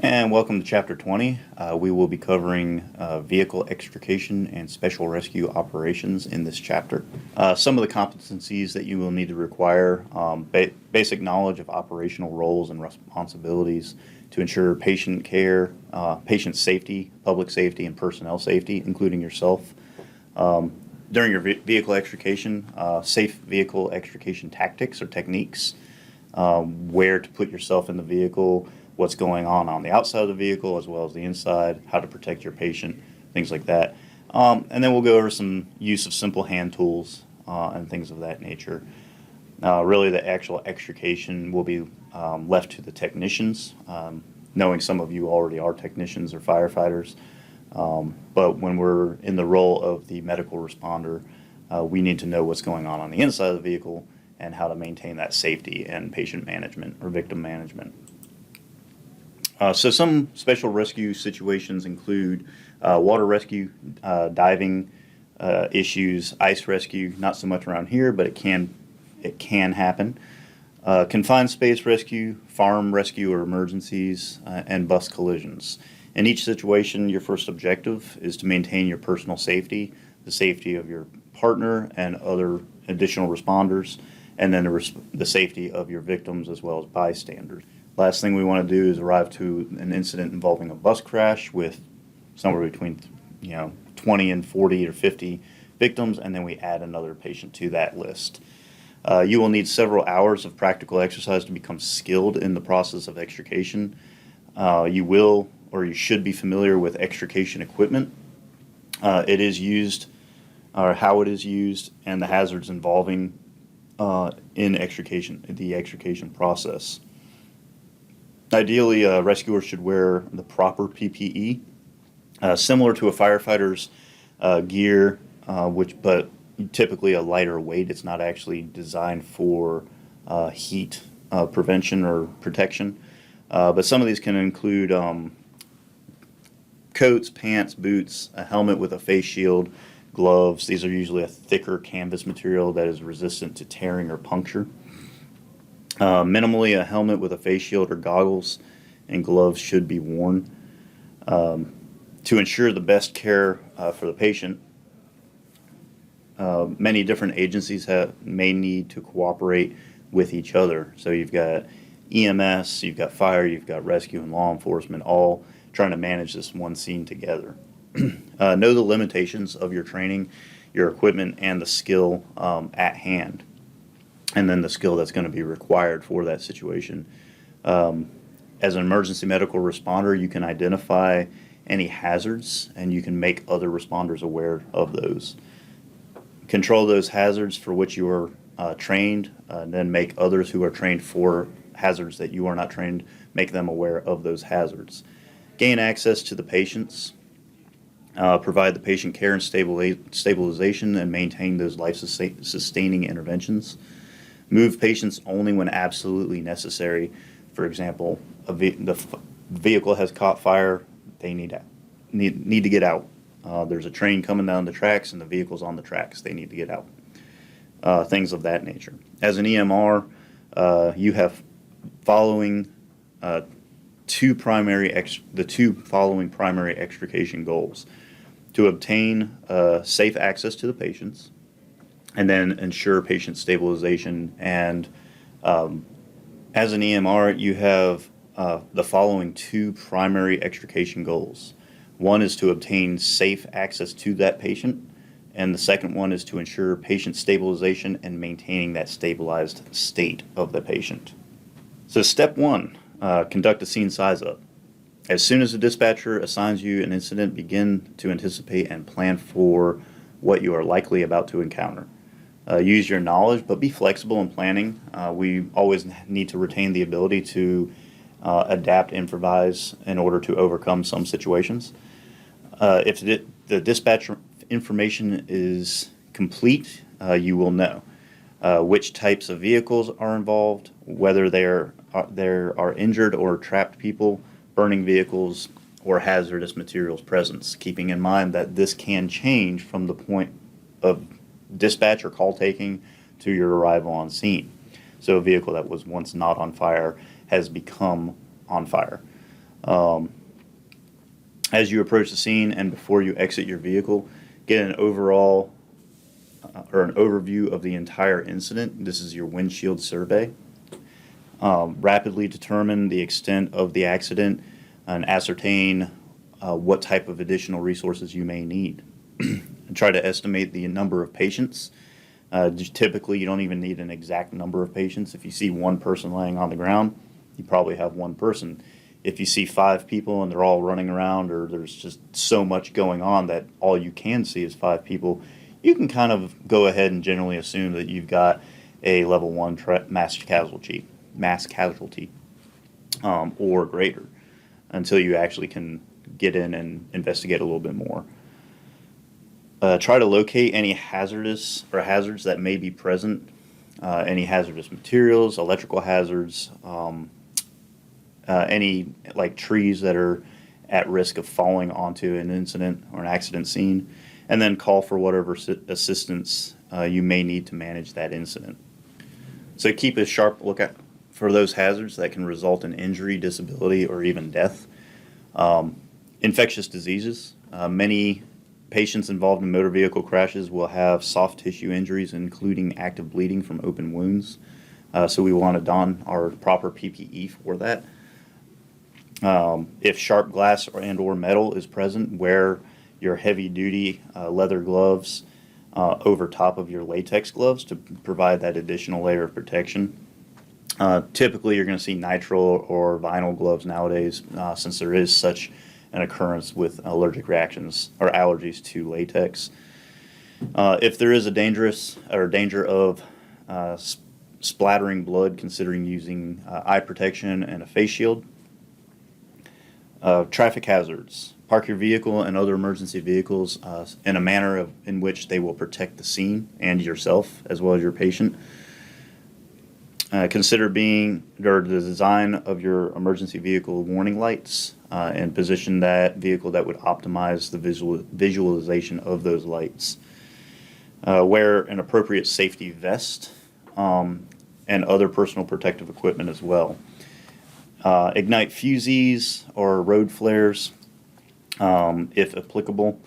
And welcome to Chapter 20. We will be covering vehicle extrication and special rescue operations in this chapter. Some of the competencies that you will need to require, basic knowledge of operational roles and responsibilities to ensure patient care, patient safety, public safety, and personnel safety, including yourself. During your vehicle extrication, safe vehicle extrication tactics or techniques, where to put yourself in the vehicle, what's going on the outside of the vehicle as well as the inside, how to protect your patient, things like that. And then we'll go over some use of simple hand tools and things of that nature. Really, the actual extrication will be left to the technicians, knowing some of you already are technicians or firefighters. But when we're in the role of the medical responder, we need to know what's going on the inside of the vehicle and how to maintain that safety and patient management or victim management. So some special rescue situations include water rescue, diving issues, ice rescue, not so much around here, but it can happen. Confined space rescue, farm rescue or emergencies, and bus collisions. In each situation, your first objective is to maintain your personal safety, the safety of your partner and other additional responders, and then the safety of your victims as well as bystanders. Last thing we want to do is arrive to an incident involving a bus crash with somewhere between 20 and 40 or 50 victims, and then we add another patient to that list. You will need several hours of practical exercise to become skilled in the process of extrication. You will or you should be familiar with extrication equipment. It is used, or how it is used, and the hazards involving in the extrication process. Ideally, rescuers should wear the proper PPE, similar to a firefighter's gear, but typically a lighter weight. It's not actually designed for heat prevention or protection. But some of these can include coats, pants, boots, a helmet with a face shield, gloves. These are usually a thicker canvas material that is resistant to tearing or puncture. Minimally, a helmet with a face shield or goggles and gloves should be worn. To ensure the best care for the patient, many different agencies may need to cooperate with each other. So you've got EMS, you've got fire, you've got rescue and law enforcement, all trying to manage this one scene together. Know the limitations of your training, your equipment, and the skill at hand, and then the skill that's going to be required for that situation. As an emergency medical responder, you can identify any hazards and you can make other responders aware of those. Control those hazards for which you are trained, and then make others who are trained for hazards that you are not trained, make them aware of those hazards. Gain access to the patients, provide the patient care and stabilization, and maintain those life-sustaining interventions. Move patients only when absolutely necessary. For example, the vehicle has caught fire, they need to get out. There's a train coming down the tracks and the vehicle's on the tracks, they need to get out. Things of that nature. As an EMR, you have following the two following primary extrication goals: to obtain safe access to the patients, and then ensure patient stabilization. And as an EMR, you have the following two primary extrication goals. One is to obtain safe access to that patient, and the second one is to ensure patient stabilization and maintaining that stabilized state of the patient. So step one, conduct a scene size up. As soon as the dispatcher assigns you an incident, begin to anticipate and plan for what you are likely about to encounter. Use your knowledge, but be flexible in planning. We always need to retain the ability to adapt, improvise in order to overcome some situations. If the dispatch information is complete, you will know which types of vehicles are involved, whether there are injured or trapped people, burning vehicles, or hazardous materials presence, keeping in mind that this can change from the point of dispatch or call taking to your arrival on scene. So a vehicle that was once not on fire has become on fire. As you approach the scene and before you exit your vehicle, get an overall or an overview of the entire incident. This is your windshield survey. Rapidly determine the extent of the accident and ascertain what type of additional resources you may need. And try to estimate the number of patients. Typically, you don't even need an exact number of patients. If you see one person laying on the ground, you probably have one person. If you see 5 people and they're all running around, or there's just so much going on that all you can see is 5 people, you can kind of go ahead and generally assume that you've got a level 1 mass casualty, or greater, until you actually can get in and investigate a little bit more. Try to locate any hazards that may be present, any hazardous materials, electrical hazards, any like trees that are at risk of falling onto an incident or an accident scene, and then call for whatever assistance you may need to manage that incident. So keep a sharp lookout for those hazards that can result in injury, disability, or even death. Infectious diseases. Many patients involved in motor vehicle crashes will have soft tissue injuries, including active bleeding from open wounds. So we want to don our proper PPE for that. If sharp glass or metal is present, wear your heavy-duty leather gloves over top of your latex gloves to provide that additional layer of protection. Typically, you're going to see nitrile or vinyl gloves nowadays, since there is such an occurrence with allergic reactions or allergies to latex. If there is a danger of splattering blood, considering using eye protection and a face shield. Traffic hazards. Park your vehicle and other emergency vehicles in a manner in which they will protect the scene and yourself as well as your patient. Consider the design of your emergency vehicle warning lights and position that vehicle that would optimize the visualization of those lights. Wear an appropriate safety vest and other personal protective equipment as well. Ignite fusees or road flares if applicable,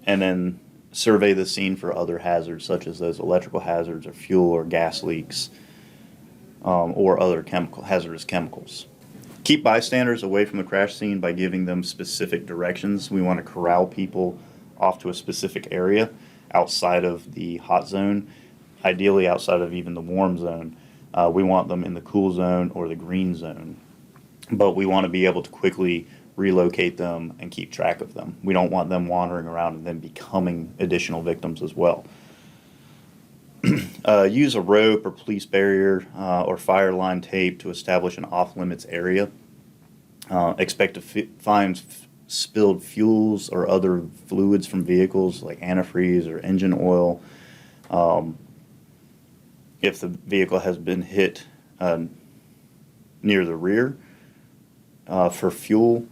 and then survey the scene for other hazards such as those electrical hazards or fuel or gas leaks, or other hazardous chemicals. Keep bystanders away from the crash scene by giving them specific directions. We want to corral people off to a specific area outside of the hot zone, ideally outside of even the warm zone. We want them in the cool zone or the green zone, but we want to be able to quickly relocate them and keep track of them. We don't want them wandering around and then becoming additional victims as well. Use a rope or police barrier or fire line tape to establish an off-limits area. Expect to find spilled fuels or other fluids from vehicles like antifreeze or engine oil. If the vehicle has been hit near the rear, for fuel,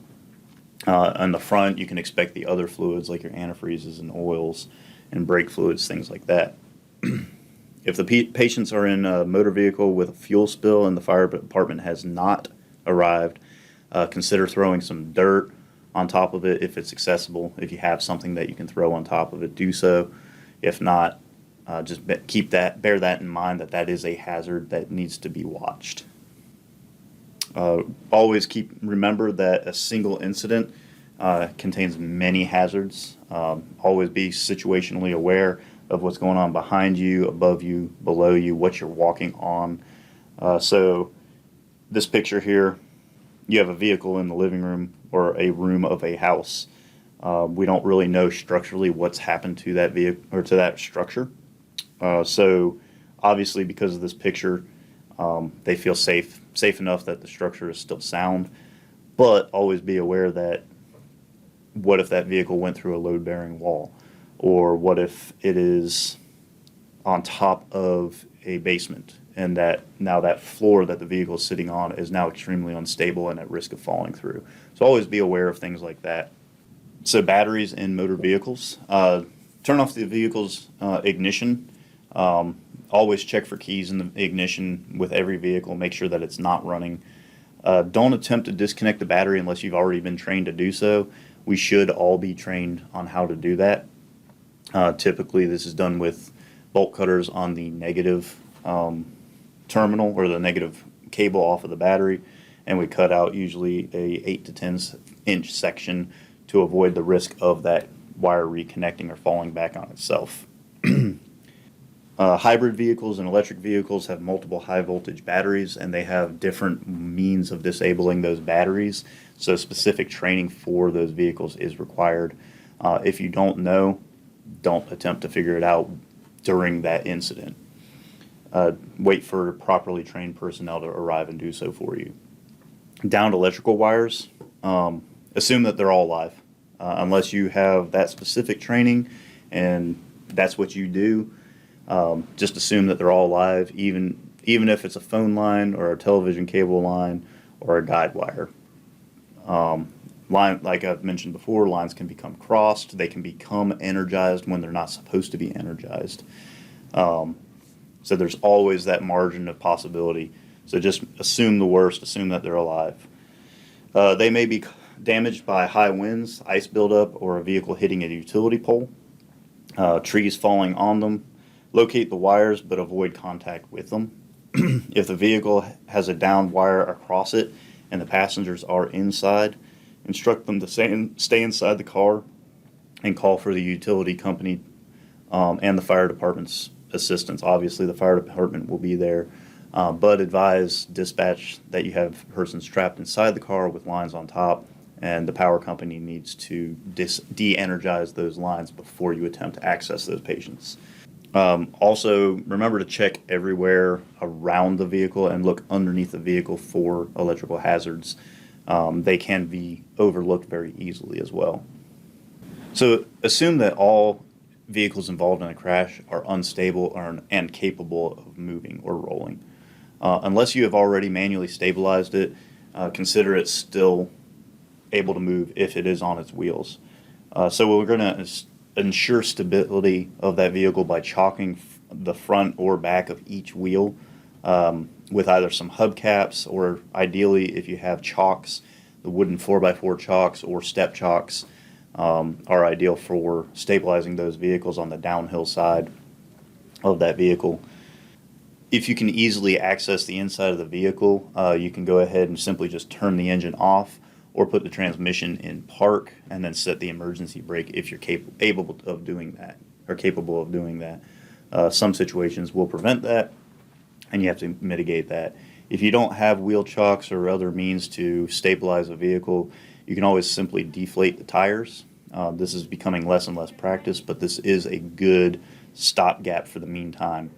on the front you can expect the other fluids like your antifreezes and oils and brake fluids, things like that. If the patients are in a motor vehicle with a fuel spill and the fire department has not arrived, consider throwing some dirt on top of it if it's accessible. If you have something that you can throw on top of it, do so. If not, just bear that in mind, that is a hazard that needs to be watched. Always remember that a single incident contains many hazards. Always be situationally aware of what's going on behind you, above you, below you, what you're walking on. So this picture here, you have a vehicle in the living room or a room of a house. We don't really know structurally what's happened to that vehicle or to that structure. So obviously because of this picture, they feel safe enough that the structure is still sound, but always be aware that what if that vehicle went through a load-bearing wall, or what if it is on top of a basement and that now that floor that the vehicle is sitting on is now extremely unstable and at risk of falling through. So always be aware of things like that. So batteries in motor vehicles. Turn off the vehicle's ignition. Always check for keys in the ignition with every vehicle. Make sure that it's not running. Don't attempt to disconnect the battery unless you've already been trained to do so. We should all be trained on how to do that. Typically, this is done with bolt cutters on the negative terminal or the negative cable off of the battery, and we cut out usually a 8 to 10 inch section to avoid the risk of that wire reconnecting or falling back on itself. Hybrid vehicles and electric vehicles have multiple high voltage batteries, and they have different means of disabling those batteries, so specific training for those vehicles is required. If you don't know, don't attempt to figure it out during that incident. Wait for properly trained personnel to arrive and do so for you. Downed electrical wires, assume that they're all live. Unless you have that specific training and that's what you do, just assume that they're all live, even if it's a phone line or a television cable line or a guide wire. Line, like I've mentioned before, lines can become crossed. They can become energized when they're not supposed to be energized. So there's always that margin of possibility. So just assume the worst, assume that they're alive. They may be damaged by high winds, ice buildup, or a vehicle hitting a utility pole, trees falling on them. Locate the wires, but avoid contact with them. If the vehicle has a downed wire across it and the passengers are inside, instruct them to stay inside the car and call for the utility company and the fire department's assistance. Obviously, the fire department will be there, but advise dispatch that you have persons trapped inside the car with lines on top, and the power company needs to de-energize those lines before you attempt to access those patients. Also, remember to check everywhere around the vehicle and look underneath the vehicle for electrical hazards. They can be overlooked very easily as well. So assume that all vehicles involved in a crash are unstable and capable of moving or rolling. Unless you have already manually stabilized it, consider it still able to move if it is on its wheels. So we're going to ensure stability of that vehicle by chalking the front or back of each wheel with either some hubcaps, or ideally if you have chocks, the wooden 4x4 chocks or step chocks are ideal for stabilizing those vehicles on the downhill side of that vehicle. If you can easily access the inside of the vehicle, you can go ahead and simply just turn the engine off or put the transmission in park and then set the emergency brake if you're capable of doing that. Some situations will prevent that, and you have to mitigate that. If you don't have wheel chocks or other means to stabilize a vehicle, you can always simply deflate the tires. This is becoming less and less practice, but this is a good stopgap for the meantime.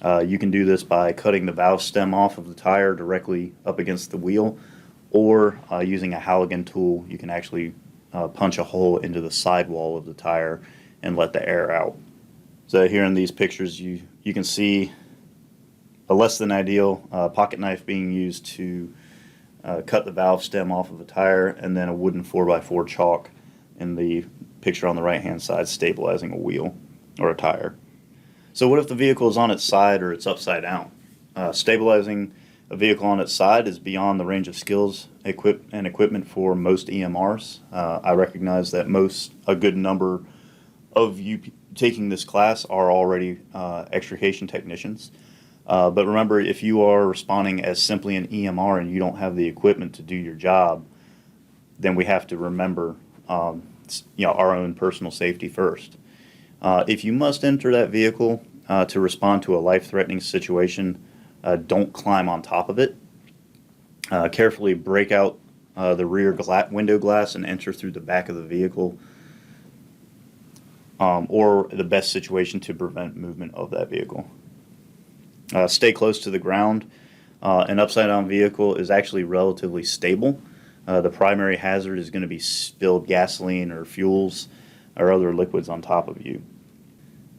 You can do this by cutting the valve stem off of the tire directly up against the wheel, or using a Halligan tool. You can actually punch a hole into the sidewall of the tire and let the air out. So here in these pictures, you can see a less than ideal pocket knife being used to cut the valve stem off of a tire, and then a wooden 4x4 chalk in the picture on the right hand side stabilizing a wheel or a tire. So what if the vehicle is on its side or it's upside down? Stabilizing a vehicle on its side is beyond the range of skills and equipment for most EMRs. I recognize that a good number of you taking this class are already extrication technicians. But remember, if you are responding as simply an EMR and you don't have the equipment to do your job, then we have to remember our own personal safety first. If you must enter that vehicle to respond to a life-threatening situation, don't climb on top of it. Carefully break out the rear window glass and enter through the back of the vehicle, or the best situation to prevent movement of that vehicle. Stay close to the ground. An upside-down vehicle is actually relatively stable. The primary hazard is going to be spilled gasoline or fuels or other liquids on top of you.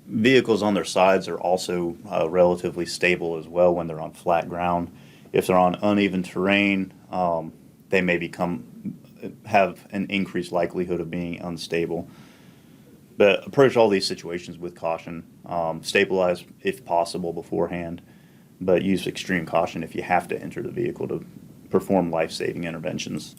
Vehicles on their sides are also relatively stable as well when they're on flat ground. If they're on uneven terrain, they may have an increased likelihood of being unstable. But approach all these situations with caution. Stabilize if possible beforehand, but use extreme caution if you have to enter the vehicle to perform life-saving interventions.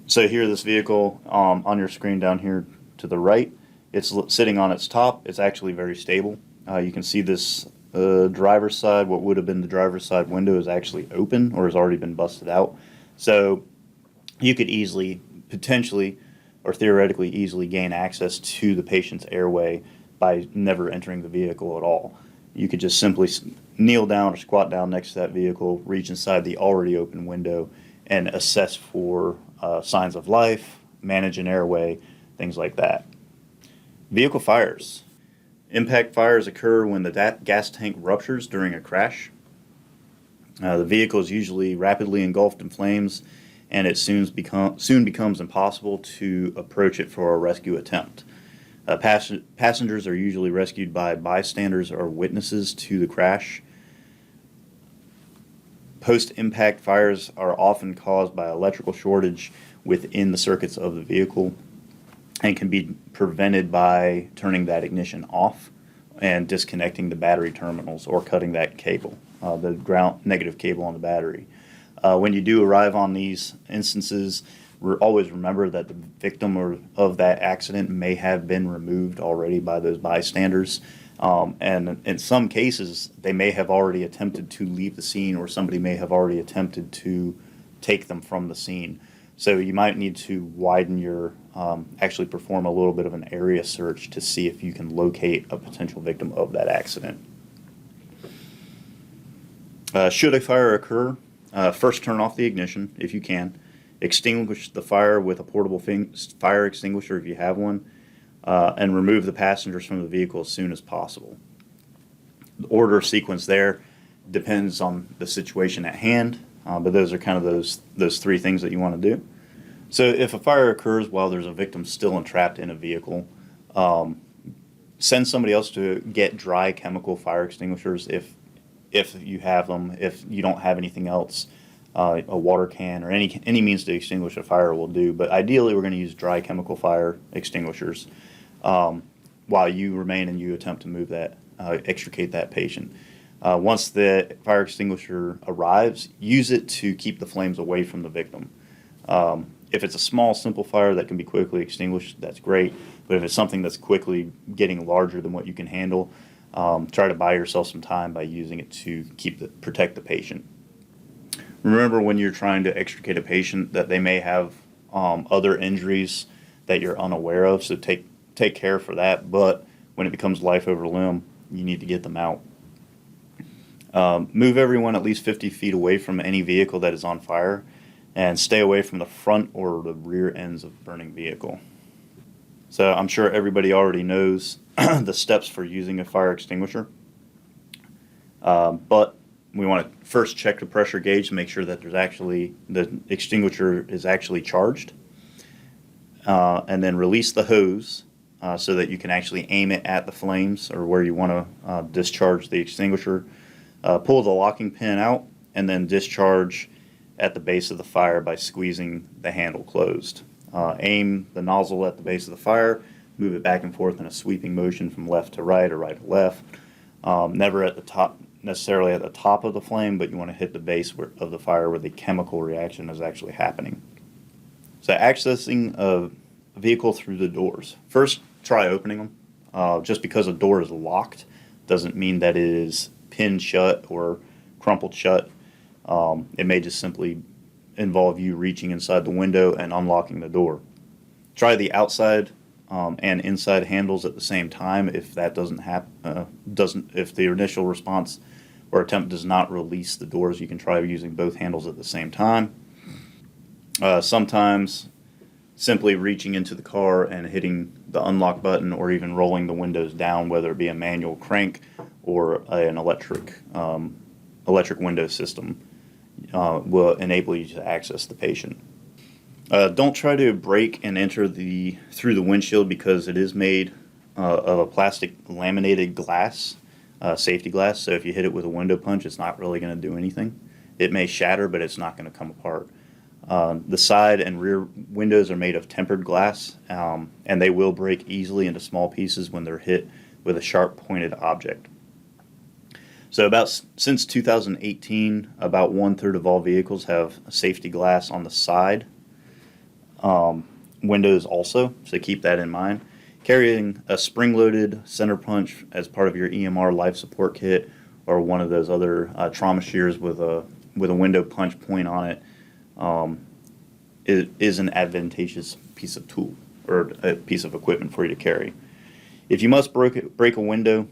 So here, this vehicle on your screen down here to the right, it's sitting on its top. It's actually very stable. You can see this driver's side, what would have been the driver's side window, is actually open or has already been busted out. So you could easily, potentially, or theoretically easily gain access to the patient's airway by never entering the vehicle at all. You could just simply kneel down or squat down next to that vehicle, reach inside the already open window, and assess for signs of life, manage an airway, things like that. Vehicle fires. Impact fires occur when the gas tank ruptures during a crash. The vehicle is usually rapidly engulfed in flames, and it soon becomes impossible to approach it for a rescue attempt. Passengers are usually rescued by bystanders or witnesses to the crash. Post-impact fires are often caused by electrical shortage within the circuits of the vehicle and can be prevented by turning that ignition off and disconnecting the battery terminals or cutting that cable, the ground negative cable on the battery. When you do arrive on these instances, always remember that the victim of that accident may have been removed already by those bystanders. And in some cases, they may have already attempted to leave the scene, or somebody may have already attempted to take them from the scene. So you might need to widen your, actually perform a little bit of an area search to see if you can locate a potential victim of that accident. Should a fire occur, first turn off the ignition if you can. Extinguish the fire with a portable fire extinguisher if you have one, and remove the passengers from the vehicle as soon as possible. The order sequence there depends on the situation at hand, but those are kind of those three things that you want to do. So if a fire occurs while there's a victim still entrapped in a vehicle, send somebody else to get dry chemical fire extinguishers if you have them. If you don't have anything else, a water can or any means to extinguish a fire will do. But ideally, we're going to use dry chemical fire extinguishers while you remain and you attempt to move that, extricate that patient. Once the fire extinguisher arrives, use it to keep the flames away from the victim. If it's a small, simple fire that can be quickly extinguished, that's great. But if it's something that's quickly getting larger than what you can handle, try to buy yourself some time by using it to protect the patient. Remember, when you're trying to extricate a patient, that they may have other injuries that you're unaware of, so take care for that. But when it becomes life over limb, you need to get them out. Move everyone at least 50 feet away from any vehicle that is on fire, and stay away from the front or the rear ends of the burning vehicle. So I'm sure everybody already knows the steps for using a fire extinguisher, but we want to first check the pressure gauge to make sure that the extinguisher is actually charged, and then release the hose so that you can actually aim it at the flames or where you want to discharge the extinguisher. Pull the locking pin out and then discharge at the base of the fire by squeezing the handle closed. Aim the nozzle at the base of the fire, move it back and forth in a sweeping motion from left to right or right to left. Never at the top, necessarily at the top of the flame, but you want to hit the base of the fire where the chemical reaction is actually happening. So accessing a vehicle through the doors. First, try opening them. Just because a door is locked doesn't mean that it is pinned shut or crumpled shut. It may just simply involve you reaching inside the window and unlocking the door. Try the outside and inside handles at the same time. If that doesn't happen, if the initial response or attempt does not release the doors, you can try using both handles at the same time. Sometimes simply reaching into the car and hitting the unlock button, or even rolling the windows down, whether it be a manual crank or an electric window system, will enable you to access the patient. Don't try to break and enter through the windshield, because it is made of a plastic laminated glass, safety glass. So if you hit it with a window punch, it's not really going to do anything. It may shatter, but it's not going to come apart. The side and rear windows are made of tempered glass, and they will break easily into small pieces when they're hit with a sharp pointed object. So since 2018, about 1/3 of all vehicles have a safety glass on the side. Windows also, so keep that in mind. Carrying a spring-loaded center punch as part of your EMR life support kit, or one of those other trauma shears with a window punch point on it, is an advantageous piece of tool or a piece of equipment for you to carry. If you must break a window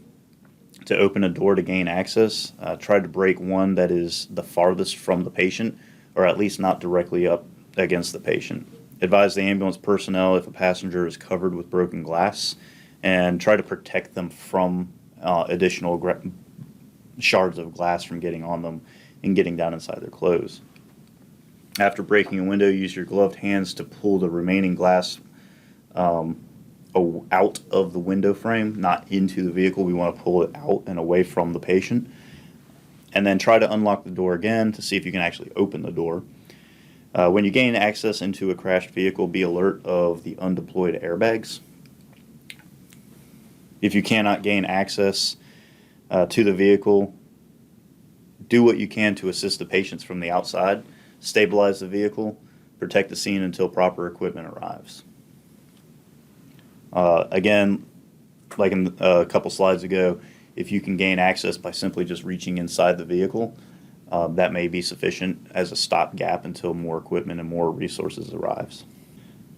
to open a door to gain access, try to break one that is the farthest from the patient, or at least not directly up against the patient. Advise the ambulance personnel if a passenger is covered with broken glass, and try to protect them from additional shards of glass from getting on them and getting down inside their clothes. After breaking a window, use your gloved hands to pull the remaining glass out of the window frame, not into the vehicle. We want to pull it out and away from the patient. And then try to unlock the door again to see if you can actually open the door. When you gain access into a crashed vehicle, be alert of the undeployed airbags. If you cannot gain access to the vehicle, do what you can to assist the patients from the outside. Stabilize the vehicle, protect the scene until proper equipment arrives. Again, like in a couple slides ago, if you can gain access by simply just reaching inside the vehicle, that may be sufficient as a stopgap until more equipment and more resources arrives.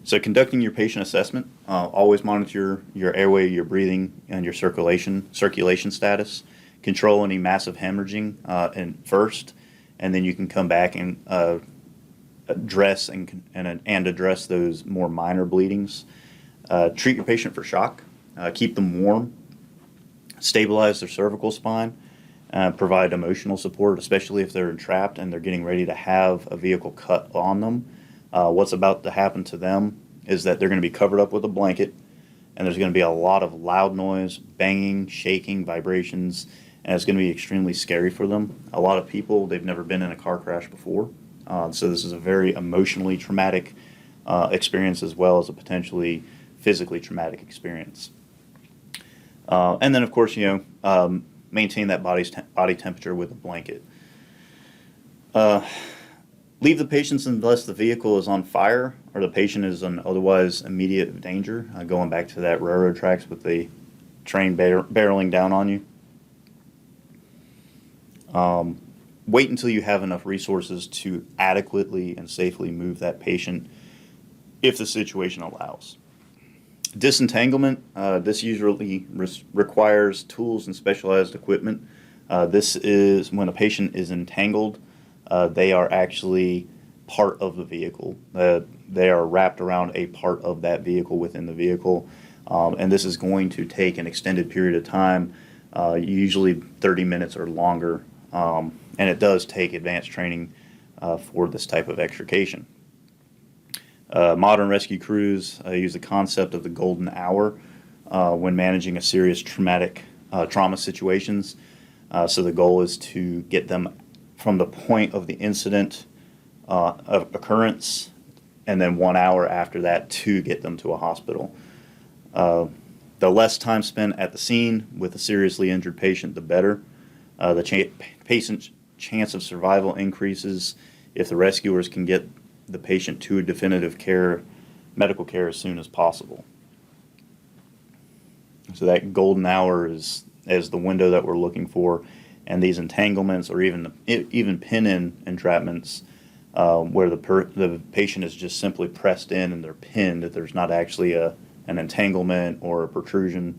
So conducting your patient assessment, always monitor your airway, your breathing, and your circulation status. Control any massive hemorrhaging first, and then you can come back and address address those more minor bleedings. Treat your patient for shock. Keep them warm. Stabilize their cervical spine. Provide emotional support, especially if they're entrapped and they're getting ready to have a vehicle cut on them. What's about to happen to them is that they're going to be covered up with a blanket, and there's going to be a lot of loud noise, banging, shaking, vibrations, and it's going to be extremely scary for them. A lot of people, they've never been in a car crash before, so this is a very emotionally traumatic experience, as well as a potentially physically traumatic experience. And then, of course, maintain that body temperature with a blanket. Leave the patients unless the vehicle is on fire or the patient is in otherwise immediate danger. Going back to that railroad tracks with the train barreling down on you. Wait until you have enough resources to adequately and safely move that patient if the situation allows. Disentanglement, this usually requires tools and specialized equipment. This is when a patient is entangled, they are actually part of the vehicle. They are wrapped around a part of that vehicle within the vehicle, and this is going to take an extended period of time, usually 30 minutes or longer, and it does take advanced training for this type of extrication. Modern rescue crews use the concept of the golden hour when managing a serious trauma situations. So the goal is to get them from the point of the incident of occurrence, and then 1 hour after that to get them to a hospital. The less time spent at the scene with a seriously injured patient, the better. The patient's chance of survival increases if the rescuers can get the patient to a definitive medical care as soon as possible. So that golden hour is the window that we're looking for, and these entanglements or even pin-in entrapments where the patient is just simply pressed in and they're pinned, that there's not actually an entanglement or a protrusion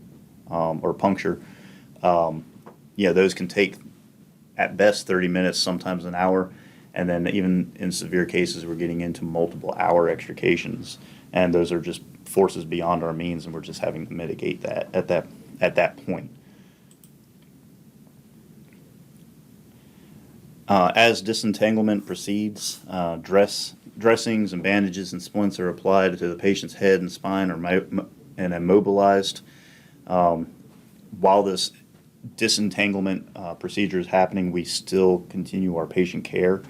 or puncture. Those can take at best 30 minutes, sometimes an hour. And then even in severe cases, we're getting into multiple hour extrications, and those are just forces beyond our means, and we're just having to mitigate that at that point. As disentanglement proceeds, dressings and bandages and splints are applied to the patient's head and spine and immobilized. While this disentanglement procedure is happening, we still continue our patient care.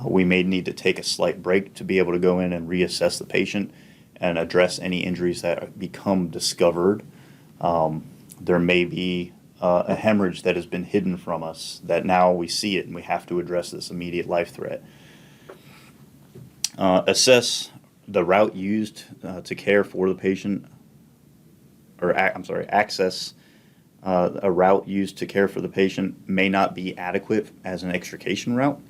We may need to take a slight break to be able to go in and reassess the patient and address any injuries that become discovered. There may be a hemorrhage that has been hidden from us, that now we see it and we have to address this immediate life threat. Assess the route used to care for the patient, or access a route used to care for the patient may not be adequate as an extrication route.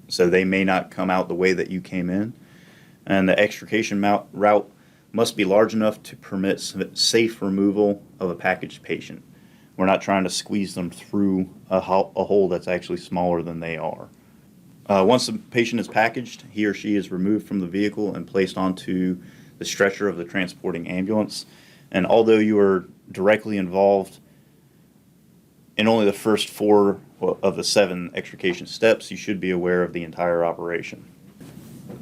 So they may not come out the way that you came in. And the extrication route must be large enough to permit safe removal of a packaged patient. We're not trying to squeeze them through a hole that's actually smaller than they are. Once the patient is packaged, he or she is removed from the vehicle and placed onto the stretcher of the transporting ambulance. And although you are directly involved in only the first 4 of the 7 extrication steps, you should be aware of the entire operation.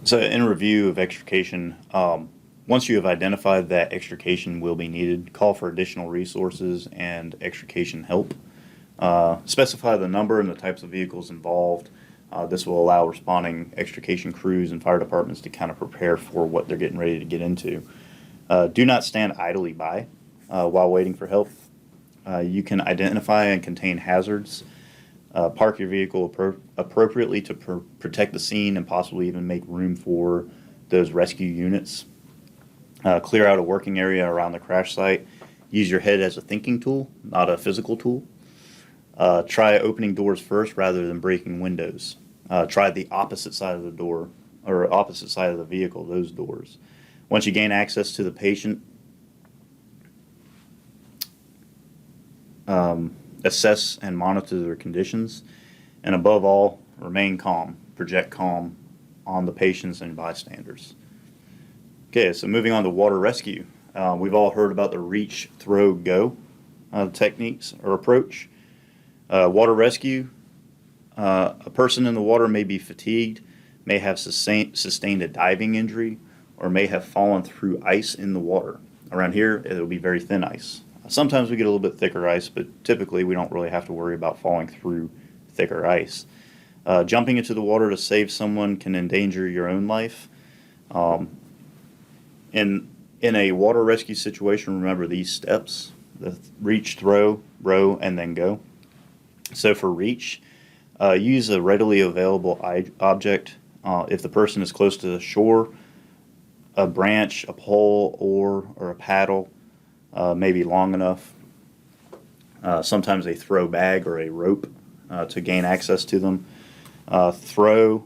So in review of extrication, once you have identified that extrication will be needed, call for additional resources and extrication help. Specify the number and the types of vehicles involved. This will allow responding extrication crews and fire departments to kind of prepare for what they're getting ready to get into. Do not stand idly by while waiting for help. You can identify and contain hazards. Park your vehicle appropriately to protect the scene and possibly even make room for those rescue units. Clear out a working area around the crash site. Use your head as a thinking tool, not a physical tool. Try opening doors first rather than breaking windows. Try the opposite side of the door, or opposite side of the vehicle, those doors. Once you gain access to the patient, assess and monitor their conditions, and above all, remain calm. Project calm on the patients and bystanders. Okay, so moving on to water rescue. We've all heard about the reach, throw, go techniques or approach. Water rescue, a person in the water may be fatigued, may have sustained a diving injury, or may have fallen through ice in the water. Around here, it'll be very thin ice. Sometimes we get a little bit thicker ice, but typically we don't really have to worry about falling through thicker ice. Jumping into the water to save someone can endanger your own life. In a water rescue situation, remember these steps: the reach, throw, row, and then go. So for reach, use a readily available object. If the person is close to the shore, a branch, a pole, or a paddle may be long enough. Sometimes a throw bag or a rope to gain access to them. Throw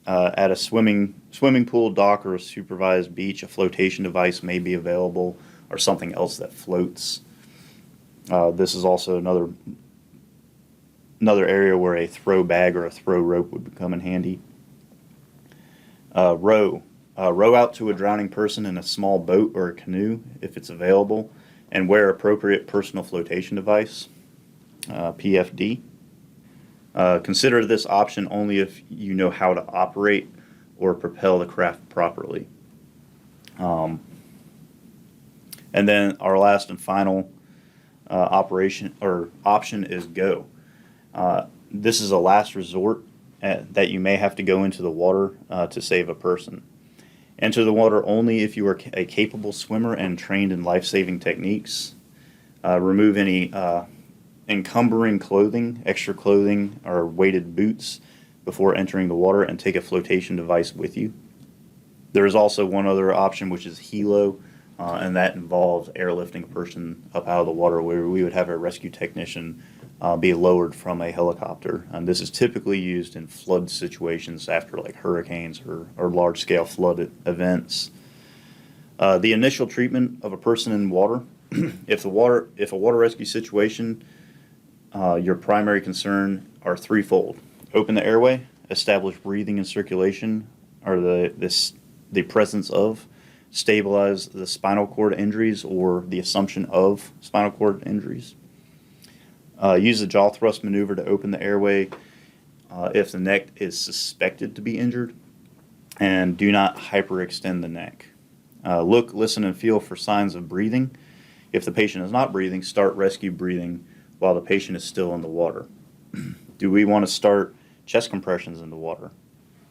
at a swimming pool, dock, or a supervised beach. A flotation device may be available, or something else that floats. This is also another area where a throw bag or a throw rope would come in handy. Row. Row out to a drowning person in a small boat or a canoe if it's available, and wear appropriate personal flotation device, PFD. Consider this option only if you know how to operate or propel the craft properly. And then our last and final option is go. This is a last resort that you may have to go into the water to save a person. Enter the water only if you are a capable swimmer and trained in life-saving techniques. Remove any encumbering clothing, extra clothing, or weighted boots before entering the water, and take a flotation device with you. There is also one other option, which is helo, and that involves airlifting a person up out of the water, where we would have a rescue technician be lowered from a helicopter. And this is typically used in flood situations after like hurricanes or large-scale flood events. The initial treatment of a person in water. If a water rescue situation, your primary concern are threefold: open the airway, establish breathing and circulation, or the presence of, stabilize the spinal cord injuries or the assumption of spinal cord injuries. Use the jaw thrust maneuver to open the airway if the neck is suspected to be injured, and do not hyperextend the neck. Look, listen, and feel for signs of breathing. If the patient is not breathing, start rescue breathing while the patient is still in the water. Do we want to start chest compressions in the water?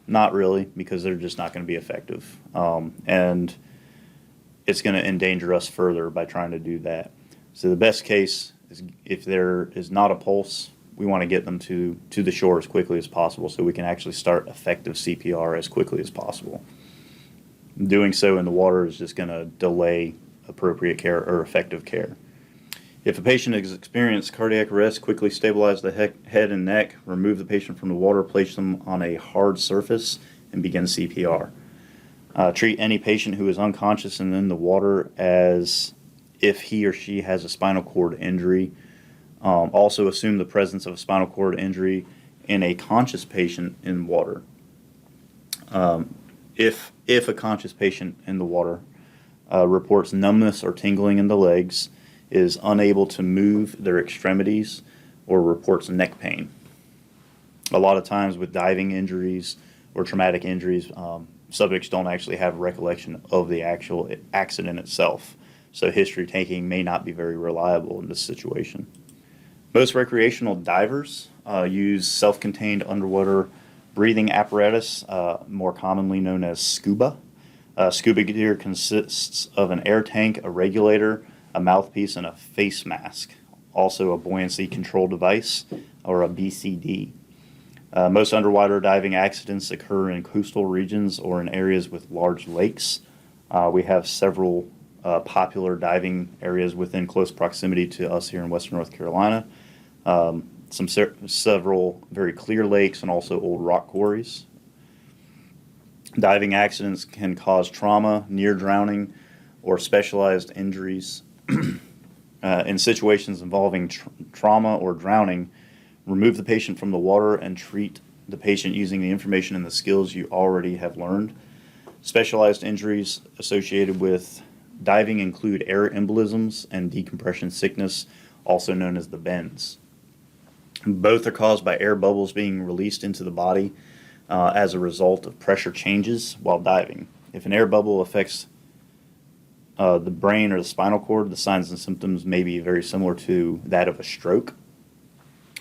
Not really, because they're just not going to be effective. And it's going to endanger us further by trying to do that. So the best case if there is not a pulse, we want to get them to the shore as quickly as possible so we can actually start effective CPR as quickly as possible. Doing so in the water is just going to delay appropriate care or effective care. If a patient has experienced cardiac arrest, quickly stabilize the head and neck, remove the patient from the water, place them on a hard surface, and begin CPR. Treat any patient who is unconscious and in the water as if he or she has a spinal cord injury. Also assume the presence of a spinal cord injury in a conscious patient in water. If a conscious patient in the water reports numbness or tingling in the legs, is unable to move their extremities, or reports neck pain. A lot of times with diving injuries or traumatic injuries, subjects don't actually have recollection of the actual accident itself, so history taking may not be very reliable in this situation. Most recreational divers use self-contained underwater breathing apparatus, more commonly known as scuba. Scuba gear consists of an air tank, a regulator, a mouthpiece, and a face mask, also a buoyancy control device, or a BCD. Most underwater diving accidents occur in coastal regions or in areas with large lakes. We have several popular diving areas within close proximity to us here in Western North Carolina. Several very clear lakes and also old rock quarries. Diving accidents can cause trauma, near drowning, or specialized injuries. In situations involving trauma or drowning, remove the patient from the water and treat the patient using the information and the skills you already have learned. Specialized injuries associated with diving include air embolisms and decompression sickness, also known as the bends. Both are caused by air bubbles being released into the body as a result of pressure changes while diving. If an air bubble affects the brain or the spinal cord, the signs and symptoms may be very similar to that of a stroke.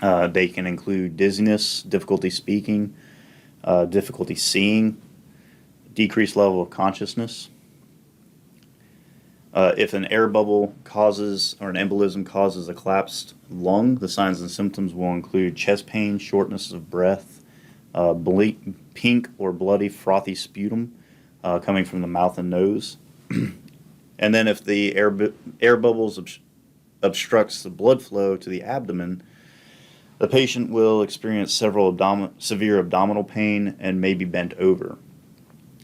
They can include dizziness, difficulty speaking, difficulty seeing, decreased level of consciousness. If an air bubble causes or an embolism causes a collapsed lung, the signs and symptoms will include chest pain, shortness of breath, pink or bloody frothy sputum coming from the mouth and nose. And then if the air bubbles obstructs the blood flow to the abdomen, the patient will experience severe abdominal pain and may be bent over.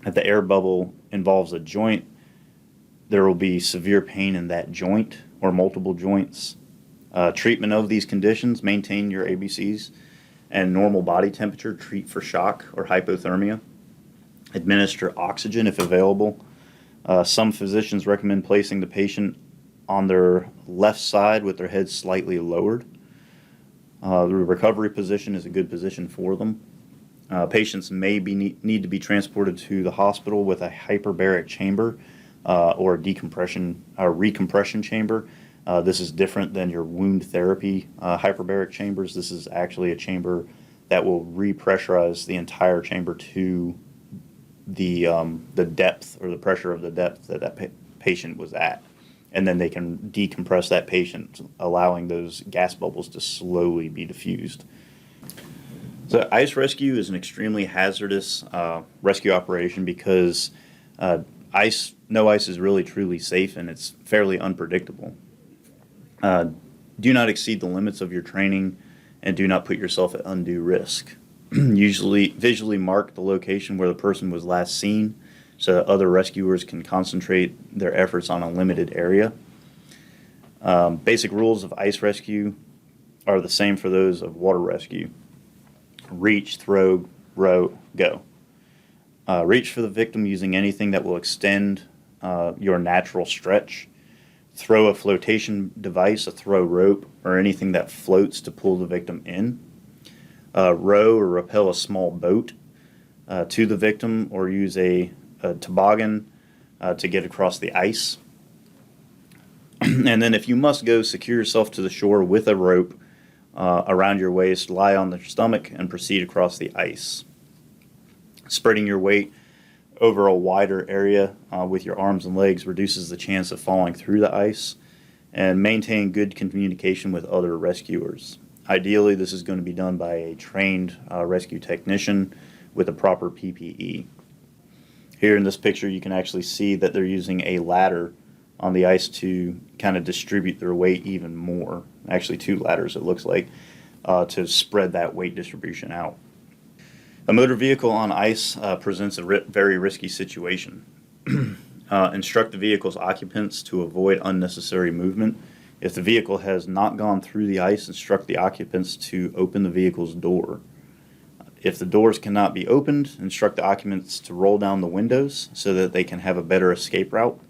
If the air bubble involves a joint, there will be severe pain in that joint or multiple joints. Treatment of these conditions: maintain your ABCs and normal body temperature, treat for shock or hypothermia, administer oxygen if available. Some physicians recommend placing the patient on their left side with their head slightly lowered. The recovery position is a good position for them. Patients may need to be transported to the hospital with a hyperbaric chamber or a recompression chamber. This is different than your wound therapy hyperbaric chambers. This is actually a chamber that will repressurize the entire chamber to the depth or the pressure of the depth that patient was at. And then they can decompress that patient, allowing those gas bubbles to slowly be diffused. So ice rescue is an extremely hazardous rescue operation because no ice is really truly safe, and it's fairly unpredictable. Do not exceed the limits of your training and do not put yourself at undue risk. Usually visually mark the location where the person was last seen so that other rescuers can concentrate their efforts on a limited area. Basic rules of ice rescue are the same for those of water rescue. Reach, throw, row, go. Reach for the victim using anything that will extend your natural stretch. Throw a flotation device, a throw rope, or anything that floats to pull the victim in. Row or rappel a small boat to the victim, or use a toboggan to get across the ice. And then if you must go, secure yourself to the shore with a rope around your waist, lie on the stomach, and proceed across the ice. Spreading your weight over a wider area with your arms and legs reduces the chance of falling through the ice. and maintain good communication with other rescuers. Ideally, this is going to be done by a trained rescue technician with a proper PPE. Here in this picture, you can actually see that they're using a ladder on the ice to kind of distribute their weight even more. Actually, two ladders, it looks like, to spread that weight distribution out. A motor vehicle on ice presents a very risky situation. Instruct the vehicle's occupants to avoid unnecessary movement. If the vehicle has not gone through the ice, instruct the occupants to open the vehicle's door. If the doors cannot be opened, instruct the occupants to roll down the windows so that they can have a better escape route.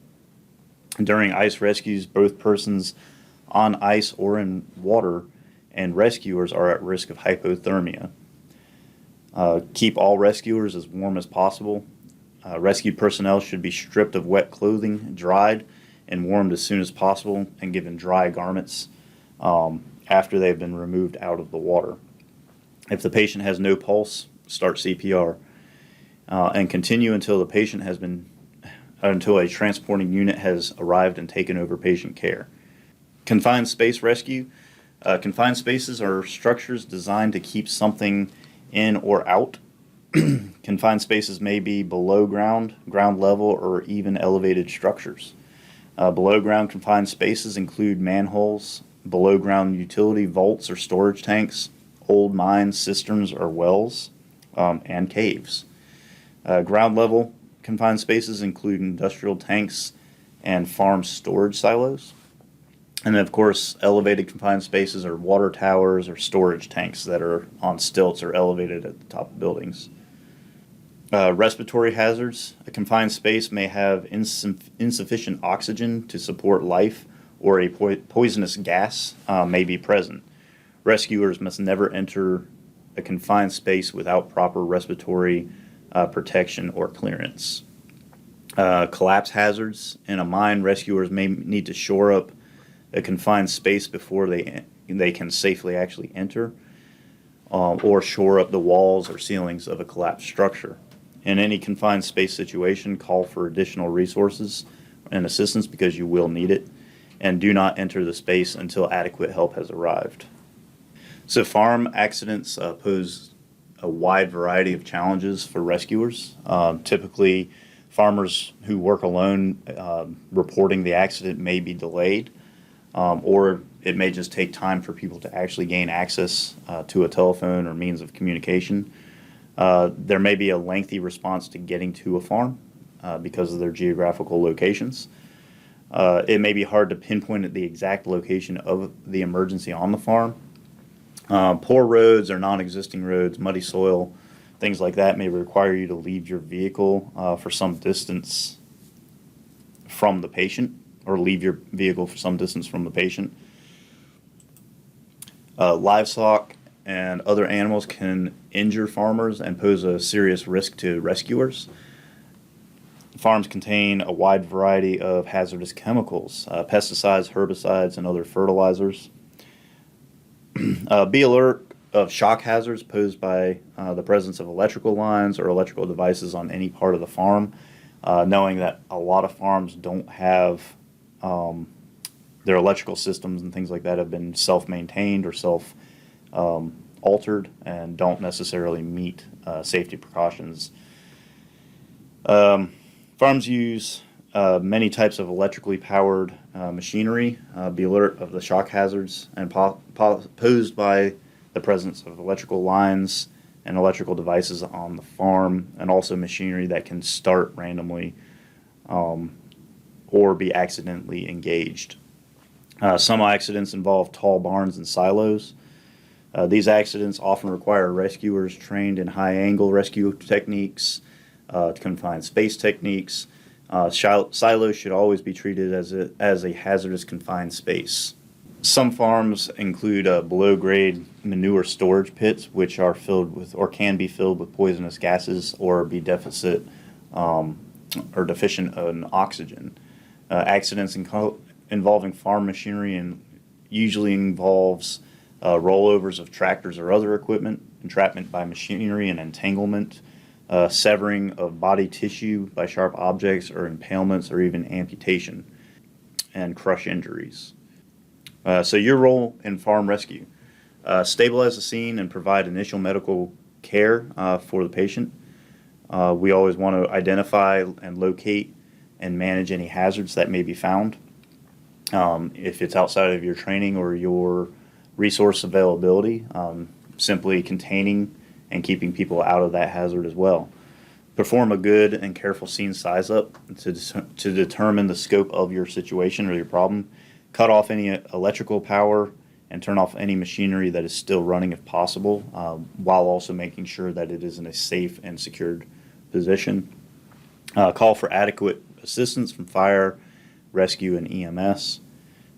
During ice rescues, both persons on ice or in water and rescuers are at risk of hypothermia. Keep all rescuers as warm as possible. Rescue personnel should be stripped of wet clothing, dried, and warmed as soon as possible, and given dry garments after they've been removed out of the water. If the patient has no pulse, start CPR and continue until until a transporting unit has arrived and taken over patient care. Confined space rescue. Confined spaces are structures designed to keep something in or out. Confined spaces may be below ground, ground level, or even elevated structures. Below ground confined spaces include manholes, below ground utility vaults or storage tanks, old mines, cisterns, or wells, and caves. Ground level confined spaces include industrial tanks and farm storage silos. And then, of course, elevated confined spaces are water towers or storage tanks that are on stilts or elevated at the top of buildings. Respiratory hazards. A confined space may have insufficient oxygen to support life, or a poisonous gas may be present. Rescuers must never enter a confined space without proper respiratory protection or clearance. Collapse hazards. In a mine, rescuers may need to shore up a confined space before they can safely actually enter, or shore up the walls or ceilings of a collapsed structure. In any confined space situation, call for additional resources and assistance because you will need it, and do not enter the space until adequate help has arrived. So farm accidents pose a wide variety of challenges for rescuers. Typically, farmers who work alone reporting the accident may be delayed, or it may just take time for people to actually gain access to a telephone or means of communication. There may be a lengthy response to getting to a farm because of their geographical locations. It may be hard to pinpoint the exact location of the emergency on the farm. Poor roads or non-existing roads, muddy soil, things like that may require you to leave your vehicle for some distance from the patient, or leave your vehicle for some distance from the patient. Livestock and other animals can injure farmers and pose a serious risk to rescuers. Farms contain a wide variety of hazardous chemicals, pesticides, herbicides, and other fertilizers. Be alert of shock hazards posed by the presence of electrical lines or electrical devices on any part of the farm, knowing that a lot of farms don't have their electrical systems and things like that have been self-maintained or self-altered and don't necessarily meet safety precautions. Farms use many types of electrically powered machinery. Be alert of the shock hazards and posed by the presence of electrical lines and electrical devices on the farm, and also machinery that can start randomly or be accidentally engaged. Some accidents involve tall barns and silos. These accidents often require rescuers trained in high-angle rescue techniques, confined space techniques. Silos should always be treated as a hazardous confined space. Some farms include below-grade manure storage pits, which are filled with, or can be filled with, poisonous gases or be deficient in oxygen. Accidents involving farm machinery and usually involves rollovers of tractors or other equipment, entrapment by machinery and entanglement, severing of body tissue by sharp objects or impalements, or even amputation and crush injuries. So your role in farm rescue: stabilize the scene and provide initial medical care for the patient. We always want to identify and locate and manage any hazards that may be found. If it's outside of your training or your resource availability, simply containing and keeping people out of that hazard as well. Perform a good and careful scene size up to determine the scope of your situation or your problem. Cut off any electrical power and turn off any machinery that is still running if possible, while also making sure that it is in a safe and secured position. Call for adequate assistance from fire, rescue, and EMS.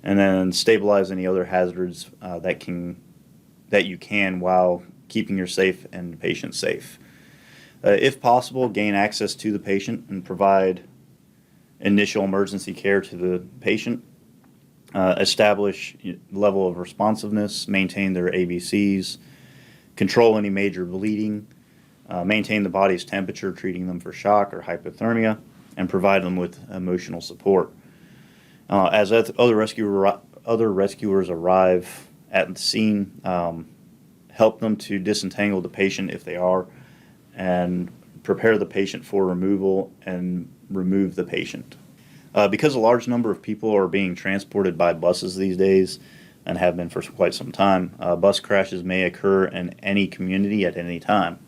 And then stabilize any other hazards that you can while keeping your safe and patient safe. If possible, gain access to the patient and provide initial emergency care to the patient. Establish level of responsiveness, maintain their ABCs, control any major bleeding, maintain the body's temperature, treating them for shock or hypothermia, and provide them with emotional support. As other rescuers arrive at the scene, help them to disentangle the patient if they are, and prepare the patient for removal and remove the patient. Because a large number of people are being transported by buses these days and have been for quite some time, bus crashes may occur in any community at any time.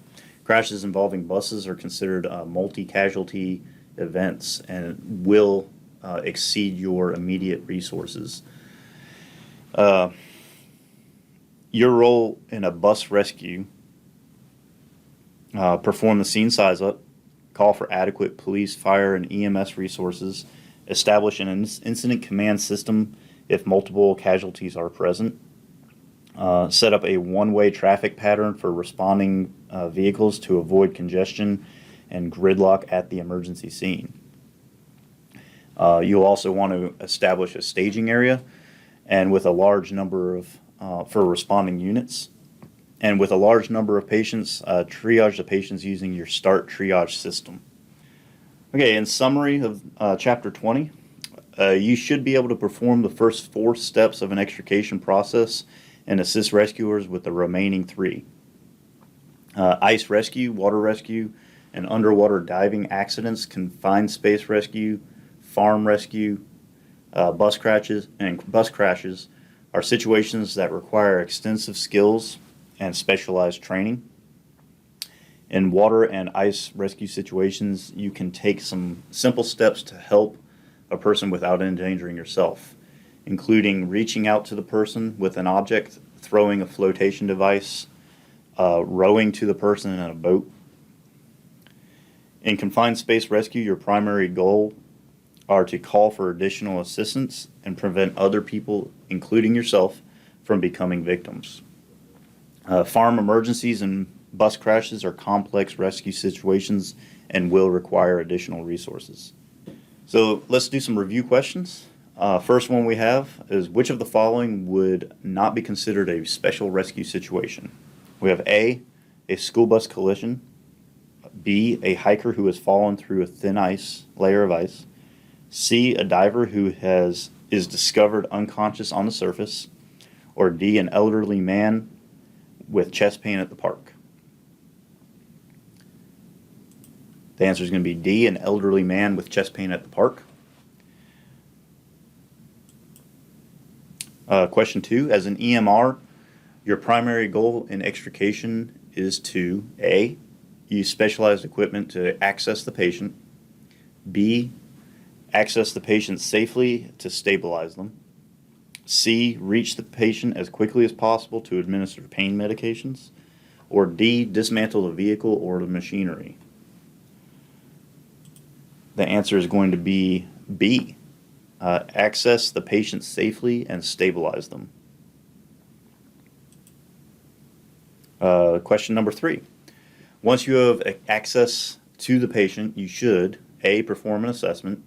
Crashes involving buses are considered multi-casualty events and will exceed your immediate resources. Your role in a bus rescue: perform the scene size up, call for adequate police, fire, and EMS resources, establish an incident command system if multiple casualties are present, set up a one-way traffic pattern for responding vehicles to avoid congestion and gridlock at the emergency scene. You'll also want to establish a staging area and with a large number of for responding units. And with a large number of patients, triage the patients using your START triage system. Okay, in summary of Chapter 20, you should be able to perform the first 4 steps of an extrication process and assist rescuers with the remaining 3. Ice rescue, water rescue, and underwater diving accidents, confined space rescue, farm rescue, bus crashes are situations that require extensive skills and specialized training. In water and ice rescue situations, you can take some simple steps to help a person without endangering yourself, including reaching out to the person with an object, throwing a flotation device, rowing to the person in a boat. In confined space rescue, your primary goal are to call for additional assistance and prevent other people, including yourself, from becoming victims. Farm emergencies and bus crashes are complex rescue situations and will require additional resources. So let's do some review questions. First one we have is, which of the following would not be considered a special rescue situation? We have A, a school bus collision; B, a hiker who has fallen through a thin layer of ice; C, a diver who is discovered unconscious on the surface; or D, an elderly man with chest pain at the park. The answer is going to be D, an elderly man with chest pain at the park. Question 2, as an EMR, your primary goal in extrication is to A, use specialized equipment to access the patient; B, access the patient safely to stabilize them; C, reach the patient as quickly as possible to administer pain medications; or D, dismantle the vehicle or the machinery. The answer is going to be B, access the patient safely and stabilize them. Question number 3. Once you have access to the patient, you should A, perform an assessment;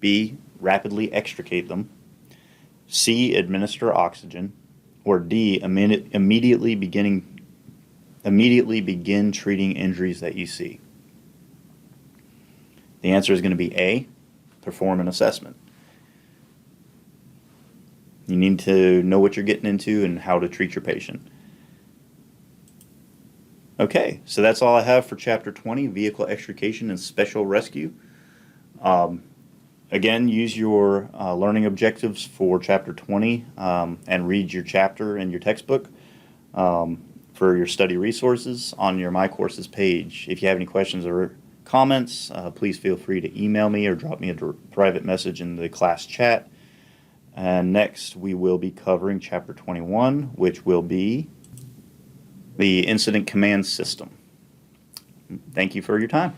B, rapidly extricate them; C, administer oxygen; or D, immediately begin treating injuries that you see. The answer is going to be A, perform an assessment. You You need to know what you're getting into and how to treat your patient. Okay, so that's all I have for Chapter 20, Vehicle Extrication and Special Rescue. Again, use your learning objectives for Chapter 20 and read your chapter in your textbook for your study resources on your My Courses page. If you have any questions or comments, please feel free to email me or drop me a private message in the class chat. And next, we will be covering Chapter 21, which will be the Incident Command System. Thank you for your time.